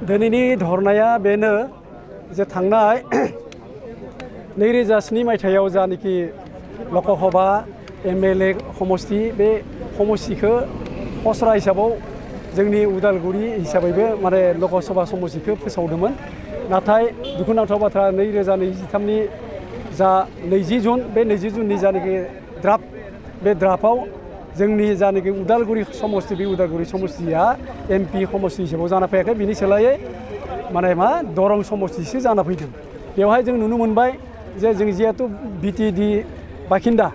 दिनैनि धरनाया बेनो जे थांनाय 2007 मायथाइयाव जानिखि लकसभा एमएलए समष्टि बे समष्टिखौ खसरा हिसाबाव जोंनि उदालगुरि हिसाबैबो माने लकसभा समष्टिखौ फोसावदोंमोन नाथाय दुखुनांथाव बाथ्रा 2023 नि जा 20 जुन बे 20 जुननि जानिखि ड्राफ्ट बे ड्राफ्टआव जोंनि जानिखि उदालगुरि समष्टि बे उदालगुरि समष्टिया एमपि समष्टि हिसाबाव जाना फैयाखै बिनि सोलायै माने मा दरं समष्टिसो जाना फैदों बेवहाय जों नुनो मोनबाय जे जों जिहेतु बिटिएडि बाखिन्दा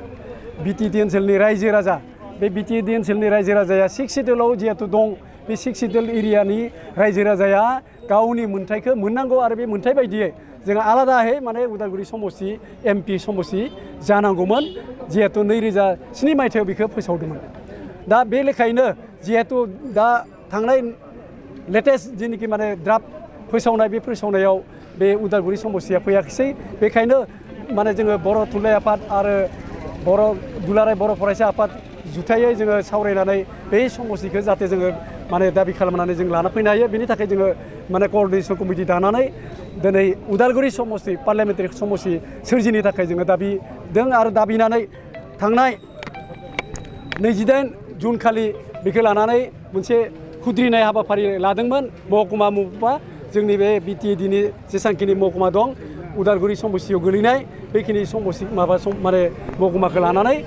बिटिएडि ओनसोलनि रायजो राजा बे बिटिएडि ओनसोलनि रायजो राजाया 6 सिडुलाव जिहेतु दं बे 6 सिडुल एरियानि रायजो राजाया गावनि मोन्थाइखौ मोननांगौ आरो बे मोन्थाइ बायदियै जोंहा आलादायै माने उदालगुरि समष्टि एमपि समष्टि जानांगौमोन जिहेतु 2007 मायथाइयाव बेखौ फोसावदोंमोन दा बे लेखायैनो जिहेतु दा थांनाय लेटेस्ट जिनिखि माने ड्राफ्ट फोसावनाय बे फोसावनायाव बे उदालगुरि समष्टिया फैयाखैसै बेखायनो माने जोङो बर' थुनलाइ आफाद आरो बर' दुलाराय बर' फरायसा आफाद जुथायै जोङो सावरायनानै बे समष्टिखौ जाहाथे जोङो माने दाबि खालामनानै जों लाना फैनो हायो बेनि थाखाय जोङो माने क'अर्डिनेशन कमिटि दानानै दिनै उदालगुरि समष्टि पार्लियामेन्टारि समष्टि सोरजिनो थाखाय जोङो दाबिदों आरो दाबिनानै थांनाय 28 जुन खालि बेखौ लानानै मोनसे खुद्रिनाय हाबाफारि लादोंमोन महकुमा मुबा जोंनि बे बिटिएडिनि जेसांखिनि महकुमा दं उदालगुरि समष्टियाव गोलैनाय बेखिनि समष्टि माने महकुमाखौ लानानै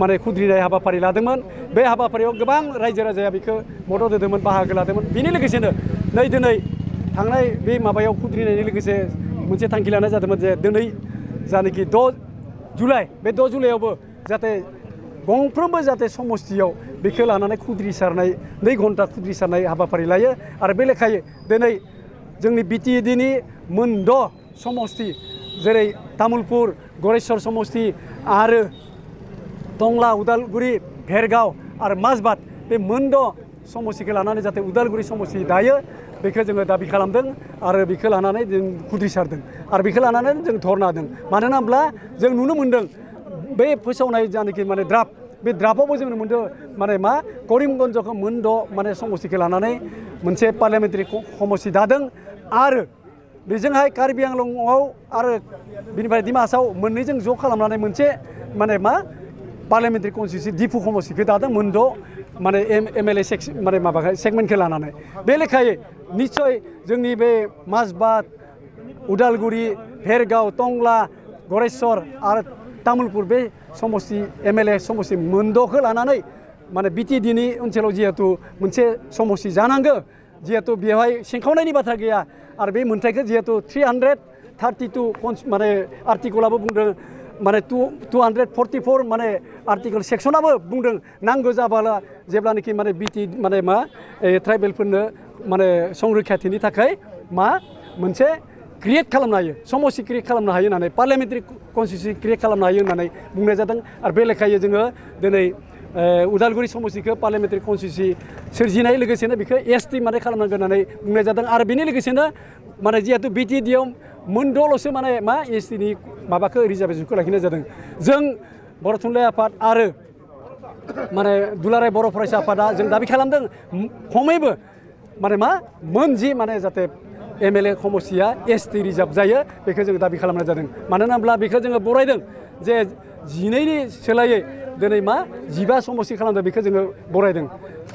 माने खुद्रिनाय हाबाफारि लादोंमोन बे हाबाफारियाव गोबां रायजो राजाया बेखौ मदद होदोंमोन बाहागो लादोंमोन बेनि लोगोसेनो दिनै थांनाय बे माबायाव खुद्रिनायनि लोगोसे मोनसे थांखि लानाय जादोंमोन जे दिनै जानाखि 6 जुलाइ बे 6 जुलाइयावबो जाहाथे गंफ्रोमबो जाहाथे समष्टियाव बेखौ लानानै खुद्रिसारनाय 2 घन्टा खुद्रिसारनाय हाबाफारि लायो आरो बे लेखायै दिनै जोंनि बिटिएडिनि मोन6 समष्टि जेरै तामुलपुर गरेस्वर समष्टि आरो टंला उदालगुरि भेरगाव आरो माजबाद बे मोन6 समष्टिखौ लानानै जाहाथे उदालगुरि समष्टि दायो बेखौ जोङो दाबि खालामदों आरो बेखौ लानानै जों खुद्रिसारदों आरो बेखौ लानानै जों धरना होदों मानो होनब्ला जों नुनो मोन्दों बे फोसावनाय जानाखि माने ड्राफ्ट बे ड्राफ्टआवबो जों मोनदों माने मा करिमगन्जखौ मोन6 माने समष्टिखौ लानानै मोनसे पार्लियामेन्टारि समष्टि दादों आरो बेजोंहाय कार्बि आंलंआव आरो बिनिफ्राय डिमासाव मोननैजों ज' खालामनानै मोनसे माने मा पार्लियामेन्टारि कनस्टिट्युन्सि दिफु समष्टिखौ दादों मोन6 माने एमएलए माने माबाखौ सेगमेन्टखौ लानानै बे लेखायै निश्चय जोंनि बे माजबाद उदालगुरि भेरगाव टंला गरेस्वर आरो तामुलपुर बे समष्टि एमएलए समष्टि मोन6खौ लानानै माने बिटिएडिनि ओनसोलाव जिहेतु मोनसे समष्टि जानांगौ जिहेतु बेवहाय सिंखावनायनि बाथ्रा गैया आरो बे मोन्थाइखौ जिहेतु 332 माने आर्टिकलाबो बुंदों माने 244 माने आर्टिकल सेक्सनाबो बुंदों नांगौ जाबाला जेब्लानोखि माने बिटिएडि माने मा ट्राइबेलफोरनो माने संरैखाथिनि थाखाय मा मोनसे क्रिएट खालामनो हायो समष्टि क्रिएट खालामनो हायो होननानै पार्लियामेन्टारि कनस्टिट्युन्सि क्रिएट खालामनो हायो होननानै बुंनाय जादों आरो बे लेखायै जोङो दिनै उदालगुरि समष्टिखौ पार्लियामेन्टारि कनस्टिट्युन्सि सोरजिनाय लोगोसेनो बेखौ एसटि माने खालामनांगोन होननानै बुंनाय जादों आरो बेनि लोगोसेनो माने जिहेतु बिटिएडिआव मोन6ल'सो माने मा एसटिनि माबाखौ रिजार्भेसनखौ लाखिनाय जादों जों बर' थुनलाइ आफाद आरो माने दुलाराय बर' फरायसा आफादा जों दाबि खालामदों खमैबो माने मा मोन10 माने जाहाथे एमएलए समष्टिया एसटि रिजार्भ जायो बेखौ जों दाबि खालामनाय जादों मानो होनोब्ला बेखौ जोङो बरायदों जे 12नि सोलायै दिनै मा 15 समष्टि खालामदों बेखौ जोङो बरायदों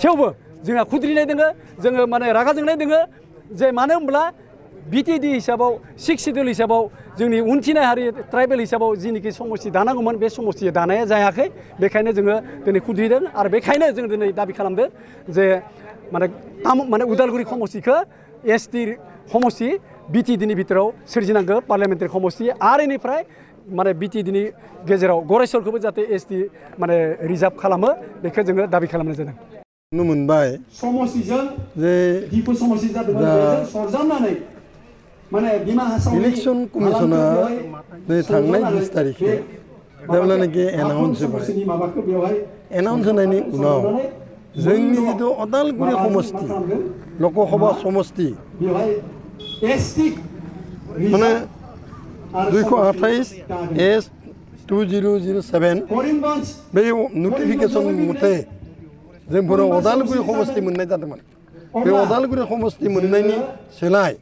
थेवबो जोंहा खुद्रिनाय दोङो जोङो माने रागा जोंनाय दोङो जे मानो होनब्ला बिटिएडि हिसाबाव 6 सिडुल हिसाबाव जोंनि उनथिनाय हारि ट्राइबेल हिसाबाव जिनिखि समष्टि दानांगौमोन बे समष्टि दानाया जायाखै बेखायनो जोङो दिनै खुद्रिदों आरो बेखायनो जों दिनै दाबि खालामदों जे माने उदालगुरि समष्टिखौ एसटि समष्टि बिटिएडिनि भितराव सोरजिनांगौ पार्लियामेन्टारि समष्टि आरो इनिफ्राय माने बिटिएडिनि गेजेराव गरेस्वरखौबो जाहाथे एसटि माने रिजार्भ खालामो बेखौ जोङो दाबि खालामनाय जादों नुनो मोनबाय समष्टिजों जे दिफु समष्टि जादोंमोन बेजों सरजाबनानै माने डिमा हासावनि इलेक्शन कमिशना नै थांनाय 20 तारिखे जेब्लानाखि एनाउन्स होबाय एनाउन्स होनायनि उनाव जोंनि जिथु उदालगुरि समष्टि लकसभा समष्टि माने 228 एस 2007 बे नटिफिकेसन मथे जोंफोर उदालगुरि समष्टि मोननाय जादोंमोन बे अदालगुरि समस्ति मोननायनि सोलाय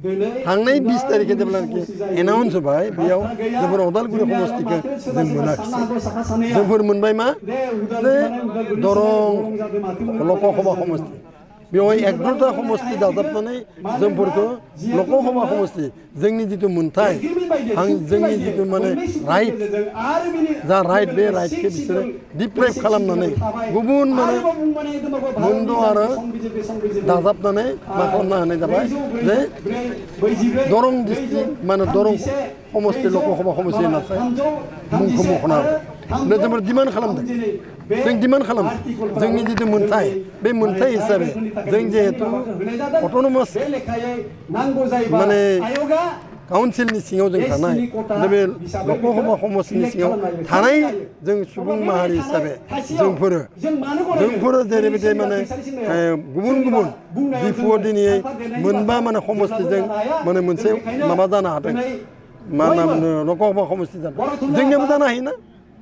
थांनाय 20 तारिखे जेब्लानोखि एनाउन्स होबाय बेयाव जोंफोर अदालगुरि समस्तिखौ जों मोनाखिसै जोंफोर मोनबाय मा जे दरं लकसभा समस्ति बेवहाय 11टा समस्ति दाजाबनानै जोंफोरखौ लकसभा समस्ति जोंनि जितु मोनथाय जोंनि जितु माने राइट जा राइट बे राइटखौ बिसोरो डिप्राइभ खालामनानै गुबुन माने मोनद' आरो दाजाबनानै मा खालामना होनाय जाबाय जे दरं डिस्ट्रिक्ट माने दरं समस्ति लकसभा समस्ति होननासो मुंखौ मख'ना होबाय जोंफोर डिमान्ड खालामदों जों डिमान्ड खालामदों जोंनि जितु मोनथाय बे मोनथाय हिसाबै जों जिहेतु अट'नमास माने काउन्सिलनि सिङाव जों थानाय बे लकसभा समस्तिनि सिङाव थानाय जों सुबुं माहारि हिसाबै जोंफोरो जेरैबायदि माने गुबुन गुबुन दिपुआव दिनै मोनबा माने समस्तिजों माने मोनसे माबा जानो हादों मा होनना बुङो लकसभा समस्ति जानो जोंनियाबो जानो हायोना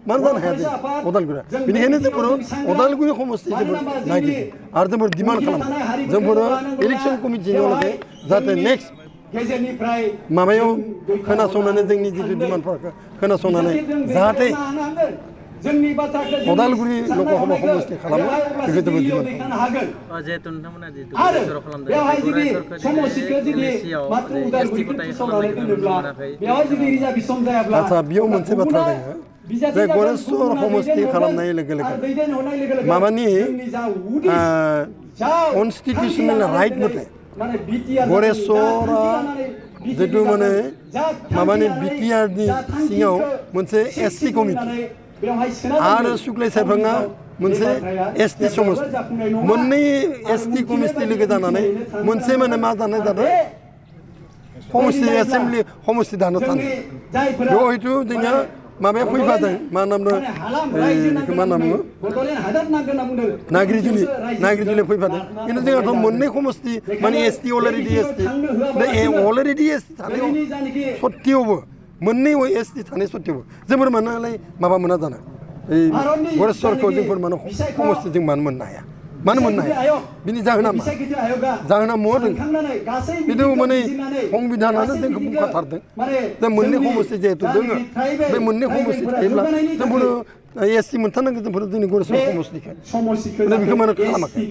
मानो जानो हाया जों अदालगुरिया बेनिखायनो जोंफोर अदालगुरि समस्ति जोबोर नागिरदों आरो जोंफोर डिमान्ड खालामदों जोंफोर इलेक्सन कमिटिनियाव जाहाथे नेक्स्ट माबायाव खोनासंनानै जोंनि जितु डिमान्डफोरखौ खोनासंनानै जाहाथे अदालगुरि लकसभा समस्ति खालामो बेखौ जोबोर डिमान्ड आच्छा बेयाव मोनसे बाथ्रा दङ जे गरेस्वर समस्ति खालामनाय लोगो लोगो माबानि कनस्टिटिउसनेल राइट मथे गरेस्वरा जितु माने माबानि बिटिआरनि सिङाव मोनसे एसटी कमिटि आरो सुक्लाय सारभाङा मोनसे एसटी समस्ति मोननै एसटी कमिटि लोगो जानानै मोनसे माने मा जानाय जादों समस्ति एसेम्बलि समस्ति दानो थानो बेयाव हयथ' जोंनिया माबाया फैफादों मा नाम मा होनना बुङो नागिरजुलि फैफादों खिन्थु जोंहाथ' मोननै समस्ति माने ST already ST already ST थानायाव सत्तियावबो मोननै एसटी थानाय सत्तियावबो जोंफोर मानोलाय माबा मोना जानो गरेस्वरखौ जोंफोर मानो समस्ति जों मानो मोननो हाया मानो मोननो हाया बिनि जाहोना मा जाहोना मुवा दं खिन्थु माने संबिधानानो जोंखौ बुंखाथारदों दा मोननै समस्ति जिहेतु दङ बे मोननै समस्ति थायोब्ला जोंफोर एसटी मोनथारनांगोन जोंफोर जोंनि गरेस्वर समस्तिखौ बेखौ माने खालामाखै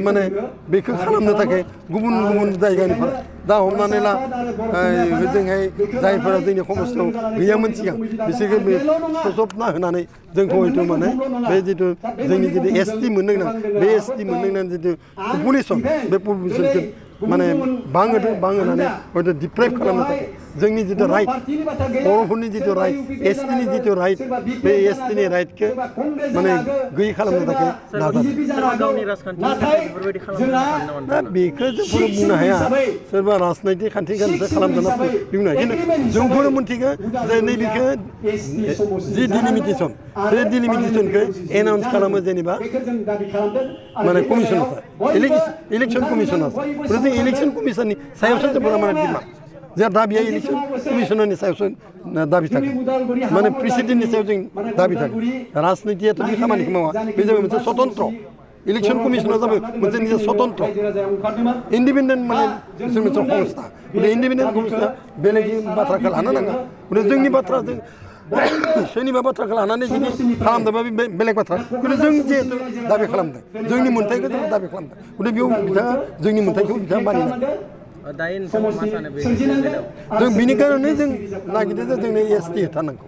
माने बेखौ खालामनो थाखाय गुबुन गुबुन जायगानिफ्राय दा हमनानै ला जोंहाय जायफोरा जोंनि समस्तियाव गैयामोन सिगां बिसोरखौ सोजबना होनानै जोंखौ हयथ' माने बे जितु जोंनि जितु एसटी मोननो गोनां बे एसटी मोननो गोनां जितु पपुलेसन बे पपुलेसनखौ माने बांहोनानै हयथ' डिप्राइभ खालामनो थाखाय जोंनि जितु राइट बर'फोरनि जितु राइट एसटीनि जितु राइट बे एसटीनि राइटखौ माने गैयै खालामनो थाखाय दा बेखौ जोंफोर बुंनो हाया सोरबा राजनैतिक खान्थिखौसो खालामजाना बुंनो हाया खिन्थु जोंफोर मिथिगौ जे नैबेखौ जि डिलिमिटेसन बे डिलिमिटेसनखौ एनाउन्स खालामो जेनेबा माने कमिसनार इलेक्सन कमिसनार जों इलेक्सन कमिसननि सायावसो जोंफोरा माने डिमान्ड जोंहा दाबिया इलेक्सन कमिसनारनि सायावसो दाबि थागोन माने प्रेसिडेन्टनि सायाव जों दाबि थागोन राजनितियाथ' बे खामानिखौ मावा बे जाबाय मोनसे स्वतन्त्र इलेक्सन कमिसना जाबाय मोनसे निजे स्वतन्त्र इन्डिपेन्डेन्ट माने जों मोनसे संस्था बे इन्डिपेन्डेन्ट संस्था बेलेग बाथ्राखौ लानो नाङा जोंनि बाथ्राजों सोरनिबा बाथ्राखौ लानानै जुदि खालामदोंबा बे बेलेग बाथ्रा खिन्थु जों जिहेतु दाबि खालामदों जोंनि मोन्थायखौ जों दाबि खालामदों गथिखे बेयाव बिथाङा जोंनि मोन्थायखौ बिथाङा मानिनांगोन जों बिनि कारणे जों नागिरदों जे जोंनो एसटी होथारनांगौ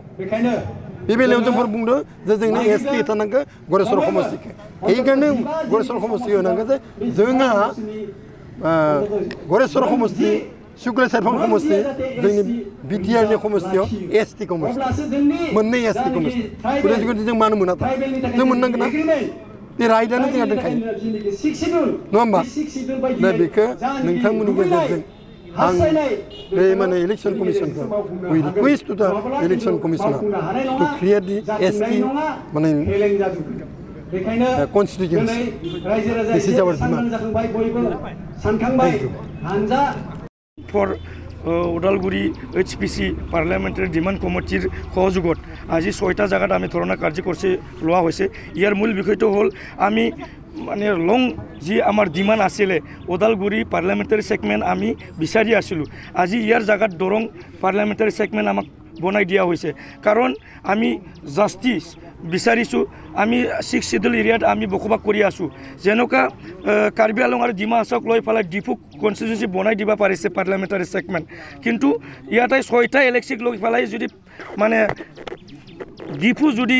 बे बेलायाव जोंफोर बुंदों जे जोंनो एसटी होथारनांगौ गरेस्वर समस्तिखौ बेनिखायनो गरेस्वर समस्ति होनांगौ जे जोंहा गरेस्वर समस्ति सुक्लाय सारभां समस्ति जोंनि बिटिआरनि समस्तियाव एसटी समस्ति मोननै एसटी समस्ति गथिखे जों मानो मोना जों मोननांगोन ना बे राइटआनो जोंहा दंखायो नङा होमबा दा बेखौ नोंथांमोननि गेजेरजों आं बे माने इलेक्सन कमिसनखौ we request to the election commissioner to create the ST माने constituency this is our demand for Udalguri HPC parliamentary demand কমিটির সহযোগত আজি 6টা জায়গাত আমি ধরনা কার্যকরী লোৱা হৈছে ইয়াৰ মূল বিষয়টো হ'ল আমি মানে লং যি আমাৰ ডিমাণ্ড আছিলে ওদালগুৰি পাৰ্লামেণ্টাৰী ছেগমেণ্ট আমি বিচাৰি আছিলোঁ আজি ইয়াৰ জাগাত দৰং পাৰ্লামেণ্টাৰী ছেগমেণ্ট আমাক বনাই দিয়া হৈছে কাৰণ আমি জাষ্টিছ বিচাৰিছোঁ আমি 6 শিডিউল এৰিয়াত আমি বসবাস কৰি আছোঁ যেনেকুৱা কাৰ্বি আংলং আৰু ডিমা হাছাওক লৈ পেলাই ডিফু কনষ্টিটিউচি বনাই দিব পাৰিছে পাৰ্লামেণ্টাৰী ছেগমেণ্ট কিন্তু ইয়াতে 6টা এলেক্সিক লৈ পেলাই যদি মানে ডিফু যদি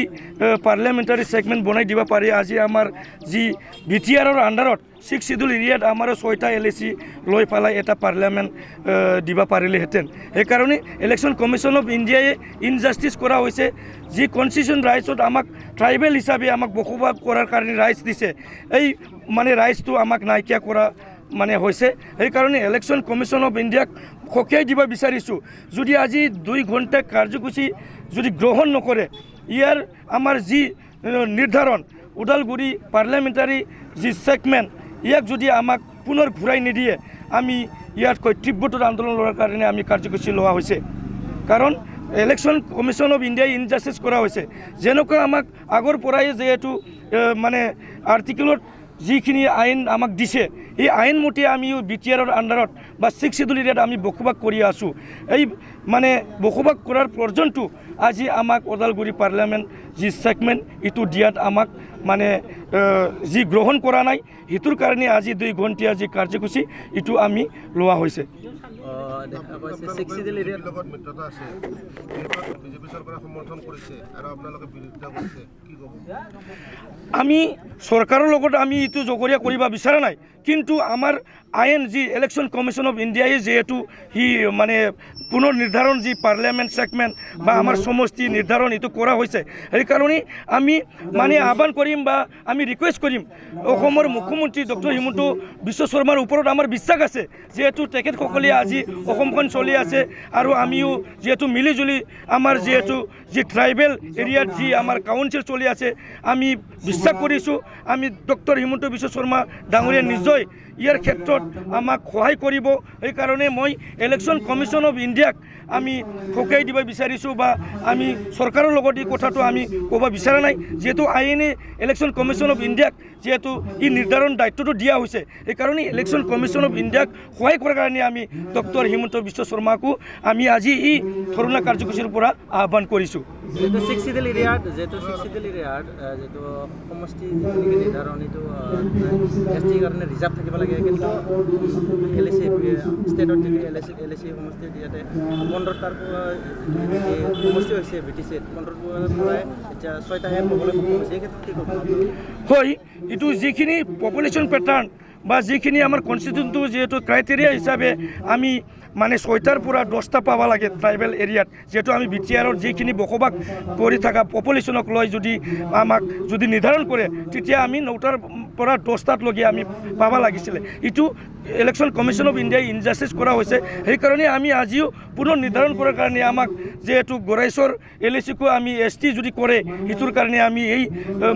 পাৰ্লামেণ্টাৰী ছেগমেণ্ট বনাই দিব পাৰি আজি আমাৰ যি বিটিআৰৰ আণ্ডাৰত 6 শিডিউল এৰিয়াত আমাৰ 6টা এলএচি লৈ পেলাই এটা পাৰ্লামেণ্ট দিব পাৰিলেহেঁতেন সেইকাৰণে ইলেকশ্যন কমিশ্যন অফ ইণ্ডিয়াই ইনজাষ্টিছ কৰা হৈছে যি কনষ্টিটিউশ্যন ৰাইটছত আমাক ট্ৰাইবেল হিচাপে আমাক বসবাস কৰাৰ কাৰণে ৰাইটছ দিছে এই মানে ৰাইটছটো আমাক নাইকিয়া কৰা মানে হৈছে সেইকাৰণে ইলেকশ্যন কমিশ্যন অফ ইণ্ডিয়াক সকীয়াই দিব বিচাৰিছোঁ যদি আজি 2 ঘণ্টা কাৰ্যসূচী যদি গ্ৰহণ নকৰে ইয়াৰ আমাৰ যি নিৰ্ধাৰণ ওদালগুৰি পাৰ্লামেণ্টাৰী যি ছেগমেণ্ট ইয়াক যদি আমাক পুনৰ ঘূৰাই নিদিয়ে আমি ইয়াতকৈ তীব্ৰতৰ আন্দোলন লোৱাৰ কাৰণে আমি কাৰ্যসূচী লোৱা হৈছে কাৰণ ইলেকশ্যন কমিশ্যন অফ ইণ্ডিয়াই ইনজাষ্টিছ কৰা হৈছে যেনেকুৱা আমাক আগৰ পৰাই যিহেতু মানে আৰ্টিকেলত যিখিনি আইন আমাক দিছে এই আইন মতে আমি বিটিআৰৰ আণ্ডাৰত বা 6 শিডিউল এৰিয়াত আমি বসবাস কৰি আছোঁ এই মানে বসবাস কৰাৰ পৰ্যন্ত আজি আমাক ওদালগুৰি পাৰ্লামেণ্ট যি ছেগমেণ্ট এইটো দিয়াত আমাক মানে যি গ্ৰহণ কৰা নাই সেইটোৰ কাৰণে আজি 2 ঘণ্টীয়া যি কাৰ্যসূচী এইটো আমি লোৱা হৈছে আমি চৰকাৰৰ লগত আমি এইটো জগৰীয়া কৰিব বিচৰা নাই কিন্তু আমাৰ আইন যি ইলেকশ্যন কমিশ্যন অফ ইণ্ডিয়াই যিহেতু সি মানে পুনৰ নিৰ্ধাৰণ যি পাৰ্লামেণ্ট ছেগমেণ্ট বা আমাৰ সমষ্টি নিৰ্ধাৰণ এইটো কৰা হৈছে সেইকাৰণে আমি মানে আহ্বান কৰিম বা আমি ৰিকুৱেষ্ট কৰিম অসমৰ মুখ্যমন্ত্ৰী ডক্টৰ হিমন্ত বিশ্ব শৰ্মাৰ ওপৰত আমাৰ বিশ্বাস আছে যিহেতু তেখেতসকলে আজি অসমখন চলি আছে আৰু আমিও যিহেতু মিলিজুলি আমাৰ যিহেতু যি ট্ৰাইবেল এৰিয়াত যি আমাৰ কাউন্সিল চলি আছে আমি বিশ্বাস কৰিছোঁ আমি ডক্টৰ হিমন্ত বিশ্ব শৰ্মা ডাঙৰীয়া নিশ্চয় ইয়াৰ ক্ষেত্ৰত আমাক সহায় কৰিব সেইকাৰণে মই ইলেকশ্যন কমিশ্যন অফ ইণ্ডিয়াক আমি সকীয়াই দিব বিচাৰিছোঁ বা আমি চৰকাৰৰ লগত এই কথাটো আমি ক'ব বিচৰা নাই যিহেতু আইনে ইলেকশ্যন কমিশ্যন অফ ইণ্ডিয়াক যিহেতু ই নিৰ্ধাৰণ দায়িত্বটো দিয়া হৈছে সেইকাৰণে ইলেকশ্যন কমিশ্যন অফ ইণ্ডিয়াক সহায় কৰাৰ কাৰণে আমি ডক্টৰ হিমন্ত বিশ্ব শৰ্মাকো আমি আজি এই ধৰ্ণা কাৰ্যসূচীৰ পৰা আহ্বান কৰিছোঁ যেহেতু 6 শিডিউল এৰিয়াত যেহেতু সমষ্টি নিৰ্ধাৰণ এইটো এছটি কাৰণে ৰিজাৰ্ভ থাকিব লাগে কিন্তু এলএচি ষ্টেটত যদি এলএচি সমষ্টি ইয়াতে 15টাৰ সমষ্টি হৈছে বিটিচিত 15টাৰ পৰাই এতিয়া 6টাহে হ'বলৈ সক্ষম হৈছে এই ক্ষেত্ৰত কি ক'ব হয় এইটো যিখিনি পপুলেশ্যন পেটাৰ্ণ বা যিখিনি আমাৰ কনষ্টিটিউশ্যনটো যিহেতু ক্ৰাইটেৰিয়া হিচাপে আমি মানে 6টাৰ পৰা 10টা পাব লাগে ট্ৰাইবেল এৰিয়াত যেহেতু আমি বিটিআৰৰ যিখিনি বসবাস কৰি থকা পপুলেশ্যনক লৈ যদি আমাক যদি নিৰ্ধাৰণ কৰে তেতিয়া আমি 9টাৰ পৰা 10টালৈকে আমি পাব লাগিছিলে এইটো ইলেকশ্যন কমিশ্যন অফ ইণ্ডিয়াই ইনজাষ্টিছ কৰা হৈছে সেইকাৰণে আমি আজিও পুনৰ নিৰ্ধাৰণ কৰাৰ কাৰণে আমাক যেহেতু গৰাইছৰ এলএচিকো আমি এছটি যদি কৰে সেইটোৰ কাৰণে আমি এই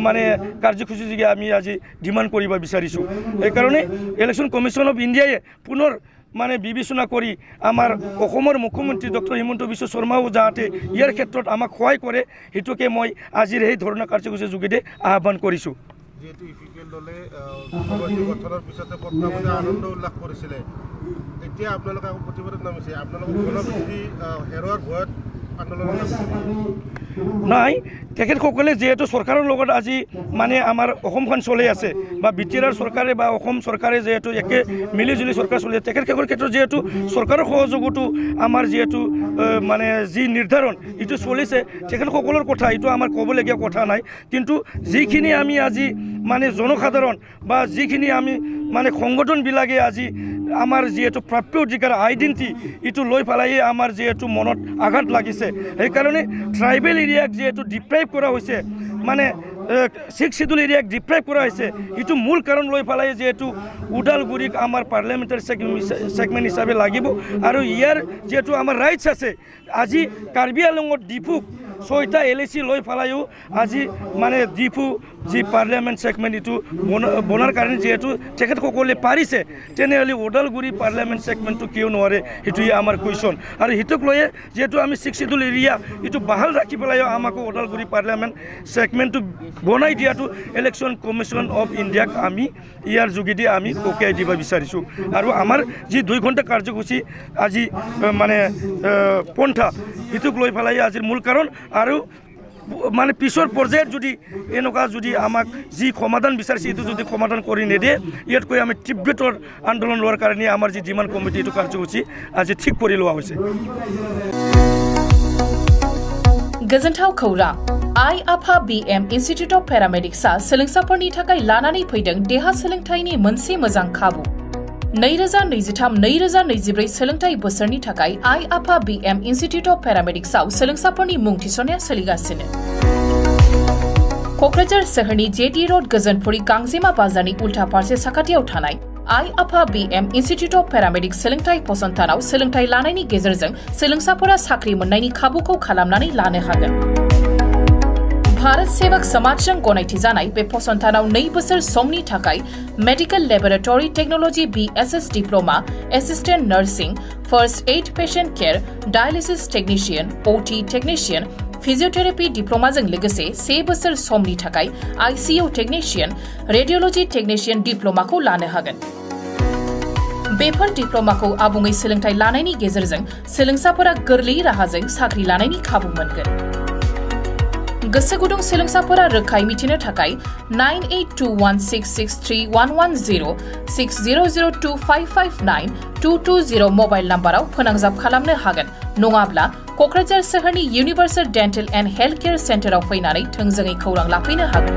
মানে কাৰ্যসূচী যোগে আমি আজি ডিমাণ্ড কৰিব বিচাৰিছোঁ সেইকাৰণে ইলেকশ্যন কমিশ্যন অফ ইণ্ডিয়াই পুনৰ মানে বিবেচনা কৰি আমাৰ অসমৰ মুখ্যমন্ত্ৰী ডক্টৰ হিমন্ত বিশ্ব শৰ্মাও যাতে ইয়াৰ ক্ষেত্ৰত আমাক সহায় কৰে সেইটোকে মই আজিৰ এই ধৰ্ণা কাৰ্যসূচীৰ যোগেদি আহ্বান কৰিছোঁ যেহেতু ইপিপিএল দলে সমষ্টি গঠনৰ পিছতে প্ৰথমতে আনন্দ উল্লাস কৰিছিলে তেতিয়া আপোনালোকে আকৌ প্ৰতিবাদত নামিছে আপোনালোকক গণবিৰোধী হেৰুৱাৰ ভয়ত আন্দোলন নাই তেখেতসকলে যেহেতু চৰকাৰৰ লগত আজি মানে আমাৰ অসমখন চলি আছে বা বিটিআৰ চৰকাৰে বা অসম চৰকাৰে যেহেতু একে মিলিজুলি চৰকাৰ চলি আছে তেখেতসকলৰ ক্ষেত্ৰত যেহেতু চৰকাৰৰ সহযোগতো আমাৰ যেহেতু মানে যি নিৰ্ধাৰণ এইটো চলিছে তেখেতসকলৰ কথা এইটো আমাৰ ক'বলগীয়া কথা নাই কিন্তু যিখিনি আমি আজি মানে জনসাধাৰণ বা যিখিনি আমি মানে সংগঠনবিলাকে আজি আমাৰ যেহেতু প্ৰাপ্য অধিকাৰ আইডেণ্টি এইটো লৈ পেলাই আমাৰ যেহেতু মনত আঘাত লাগিছে সেইকাৰণে ট্ৰাইবেল এৰিয়াক যেহেতু ডিপ্ৰাইভ কৰা হৈছে মানে 6 শিডিউল এৰিয়াক ডিপ্ৰাইভ কৰা হৈছে এইটো মূল কাৰণ লৈ পেলাই যেহেতু ওদালগুৰিক আমাৰ পাৰ্লামেণ্টাৰী ছেগমেণ্ট হিচাপে লাগিব আৰু ইয়াৰ যেহেতু আমাৰ ৰাইটছ আছে আজি কাৰ্বি আংলঙত ডিফুক 6টা LAC লই ফেলাইও আজি মানে ডিপু যি পার্লামেন্ট সেগমেন্ট ইটো বনার কারণে যেহেতু তেখেত সকলে পারিছে তেনেহলে ওদালগুৰি পার্লামেন্ট সেগমেন্টটো কিয় নোৱাৰে এটুই আমার কুৱেশ্যন আৰু হিতক লয়ে যেহেতু আমি 6 শিডিউল এরিয়া ইটো বাহাল রাখি পেলাইও আমাকো ওদালগুৰি পার্লামেন্ট সেগমেন্টটো বনাই দিয়াটো ইলেকশন কমিশন অফ ইন্ডিয়াক আমি ইয়ার যোগেদি আমি ওকে দিব বিচাৰিছো আৰু আমাৰ যি 2 ঘণ্টা কাৰ্যসূচী আজি মানে পন্থা হিতক লৈ ফেলাই আজিৰ মূল কাৰণ আৰু মানে পিছৰ পৰ্যায়ত যদি এনেকুৱা যদি আমাক যি সমাধান বিচাৰিছে এইটো যদি সমাধান কৰি নেদে ইয়াতকৈ আমি তীব্ৰতৰ আন্দোলন লোৱাৰ কাৰণে আমাৰ যি ডিমাণ্ড কমিটি এইটো কাৰ্যসূচী আজি ঠিক কৰি লোৱা হৈছে Gazanthau Khouram IAPA BM Institute of Paramedics सोलोंसाफोरनि थाखाय लानानै फैदों देहा सोलोंथायनि मोनसे मोजां खाबु 2023-2024 सोलोंथाय बोसोरनि थाखाय IAPA BM Institute of Paramedics सोलोंसाफोरनि मुं थिसननाया सोलिगासिनो क'क्राझार सोहोरनि जेटी रोड गजनपुरी गांजेमा बाजारनि उल्टा फारसे साखाथियाव थानाय IAPA BM Institute of Paramedics सोलोंथाय फसंथानाव सोलोंथाय लानायनि गेजेरजों सोलोंसाफोरा साख्रि मोननायनि खाबुखौ खालामनानै लानो हागोन भारत सेवक समाजजों गनायथि जानाय बे फसंथानाव 2 बोसोर समनि थाखाय medical laboratory technology BSS diploma assistant nursing first aid patient care dialysis technician OT technician physiotherapy डिप्लोमाजों लोगोसे 1 बोसोर समनि थाखाय ICU टेक्निशियन रेडियोलॉजी टेक्निशियन डिप्लोमाखौ लानो हागोन बेफोर डिप्लोमाखौ आबुङै सोलोंथाय लानायनि गेजेरजों सोलोंसाफोरा गोरलै राहाजों साख्रि लानायनि खाबु मोनगोन गोसो गुदुं सोलोंसाफोरा रोखायै मिथिनो थाखाय 9821663110 6002559220 मबाइल नम्बराव फोनांजाब खालामनो हागोन नङाब्ला क'क्राझार सोहोरनि universal dental and health care सेन्टाराव फैनानै थोंजोङै खौरां लाफैनो हागोन